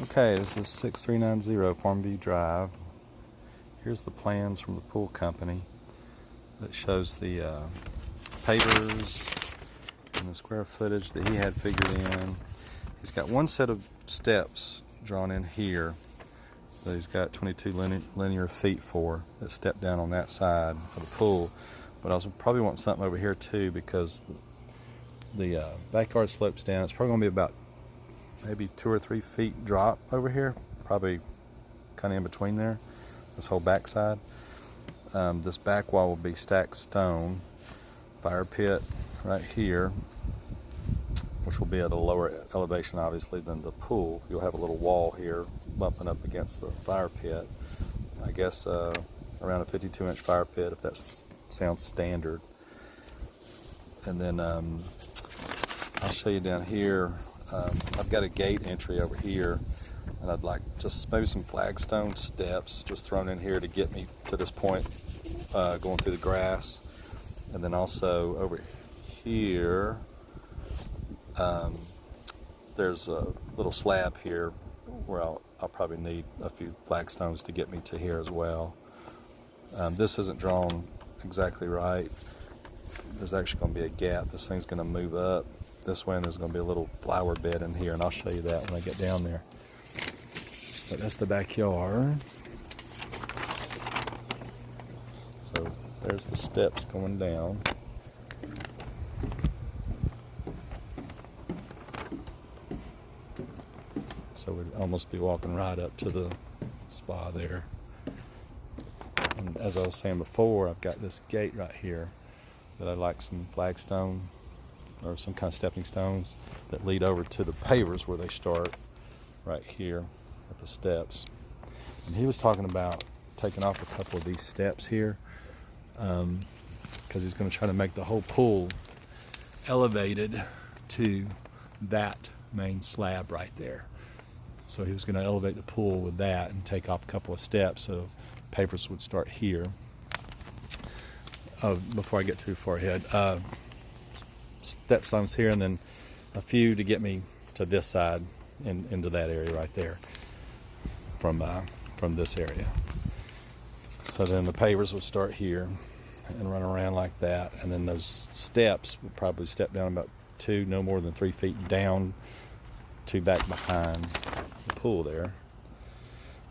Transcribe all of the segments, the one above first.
Okay, this is 6390 Farmview Drive. Here's the plans from the pool company that shows the pavers and the square footage that he had figured in. He's got one set of steps drawn in here that he's got 22 linear feet for that step down on that side of the pool. But I also probably want something over here too, because the backyard slopes down. It's probably going to be about maybe 2 or 3 feet drop over here, probably kind of in between there, this whole backside. This back wall will be stacked stone, fire pit right here, which will be at a lower elevation obviously than the pool. You'll have a little wall here bumping up against the fire pit. I guess around a 52-inch fire pit, if that sounds standard. And then I'll show you down here. I've got a gate entry over here, and I'd like just maybe some flagstone steps just thrown in here to get me to this point going through the grass. And then also over here, there's a little slab here where I'll probably need a few flagstones to get me to here as well. This isn't drawn exactly right. There's actually going to be a gap. This thing's going to move up this way, and there's going to be a little flower bed in here, and I'll show you that when I get down there. But that's the backyard. So there's the steps going down. So we'd almost be walking right up to the spa there. And as I was saying before, I've got this gate right here that I'd like some flagstone or some kind of stepping stones that lead over to the pavers where they start right here at the steps. And he was talking about taking off a couple of these steps here because he's going to try to make the whole pool elevated to that main slab right there. So he was going to elevate the pool with that and take off a couple of steps so pavers would start here. Before I get too far ahead, step stones here, and then a few to get me to this side and into that area right there from this area. So then the pavers would start here and run around like that, and then those steps would probably step down about 2, no more than 3 feet down to back behind the pool there.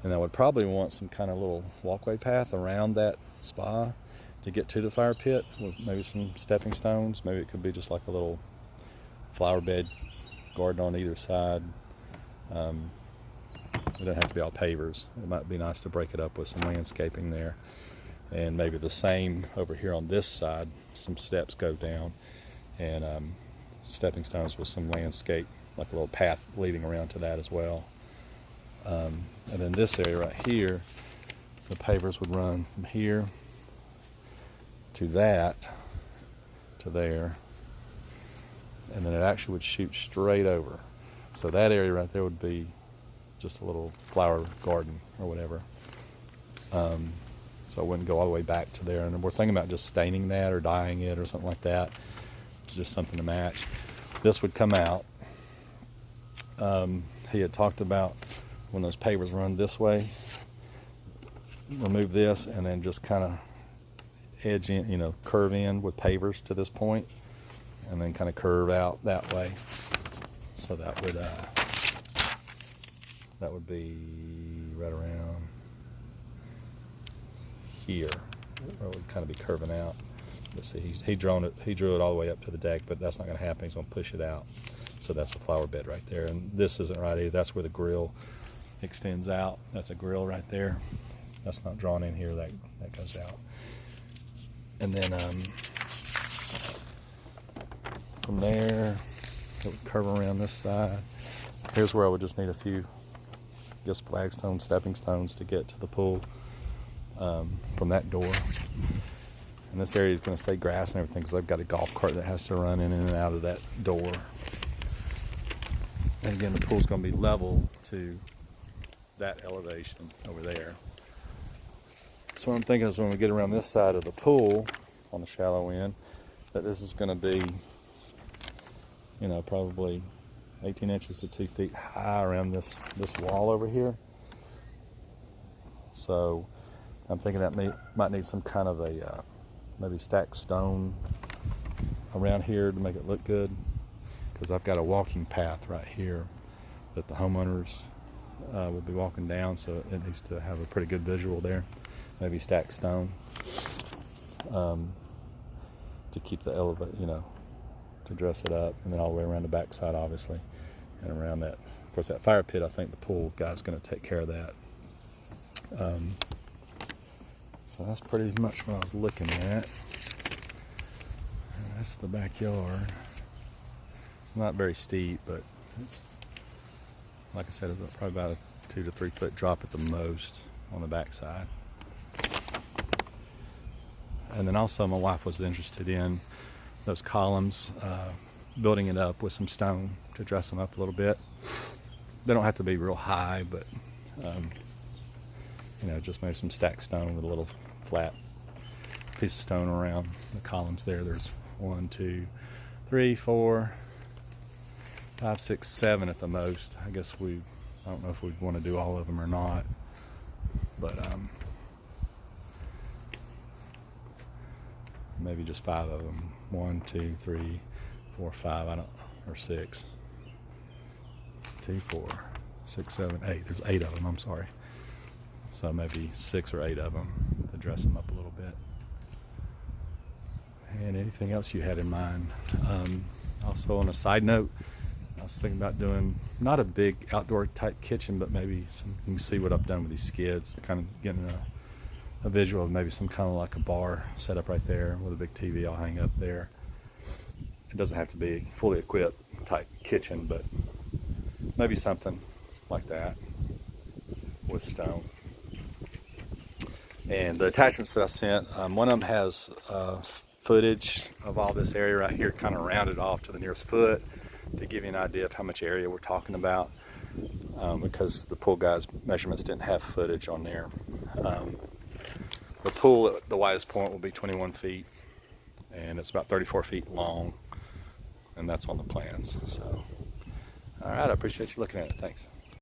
And I would probably want some kind of little walkway path around that spa to get to the fire pit with maybe some stepping stones. Maybe it could be just like a little flower bed garden on either side. It doesn't have to be all pavers. It might be nice to break it up with some landscaping there. And maybe the same over here on this side, some steps go down, and stepping stones with some landscape, like a little path leading around to that as well. And then this area right here, the pavers would run from here to that, to there, and then it actually would shoot straight over. So that area right there would be just a little flower garden or whatever. So I wouldn't go all the way back to there. And we're thinking about just staining that or dyeing it or something like that. It's just something to match. This would come out. He had talked about when those pavers run this way, remove this and then just kind of edge in, curve in with pavers to this point, and then kind of curve out that way. So that would be right around here, where it would kind of be curving out. Let's see, he drew it all the way up to the deck, but that's not going to happen. He's going to push it out. So that's a flower bed right there, and this isn't right either. That's where the grill extends out. That's a grill right there. That's not drawn in here. That goes out. And then from there, it would curve around this side. Here's where I would just need a few, flagstone, stepping stones to get to the pool from that door. And this area is going to stay grass and everything because I've got a golf cart that has to run in and out of that door. And again, the pool's going to be level to that elevation over there. So what I'm thinking is when we get around this side of the pool on the shallow end, that this is going to be, probably 18 inches to 2 feet high around this wall over here. So I'm thinking that might need some kind of a maybe stacked stone around here to make it look good, because I've got a walking path right here that the homeowners will be walking down, so it needs to have a pretty good visual there. Maybe stacked stone to keep the elevate, to dress it up, and then all the way around the backside, obviously, and around that. Of course, that fire pit, I think the pool guy's going to take care of that. So that's pretty much what I was looking at. And that's the backyard. It's not very steep, but it's, like I said, it's probably about a 2 to 3 foot drop at the most on the backside. And then also my wife was interested in those columns, building it up with some stone to dress them up a little bit. They don't have to be real high, but just maybe some stacked stone with a little flat piece of stone around the columns there. There's 1, 2, 3, 4, 5, 6, 7 at the most. I guess I don't know if we'd want to do all of them or not, but maybe just 5 of them. 1, 2, 3, 4, 5. Or 6. 2, 4, 6, 7, 8. There's 8 of them. I'm sorry. So maybe 6 or 8 of them to dress them up a little bit. And anything else you had in mind? Also, on a side note, I was thinking about doing not a big outdoor type kitchen, but maybe you can see what I've done with these skids, kind of getting a visual of maybe some kind of like a bar set up right there with a big TV I'll hang up there. It doesn't have to be a fully equipped type kitchen, but maybe something like that with stone. And the attachments that I sent, one of them has footage of all this area right here, kind of rounded off to the nearest foot to give you an idea of how much area we're talking about, because the pool guy's measurements didn't have footage on there. The pool at the widest point will be 21 feet, and it's about 34 feet long, and that's on the plans. So, all right, I appreciate you looking at it. Thanks.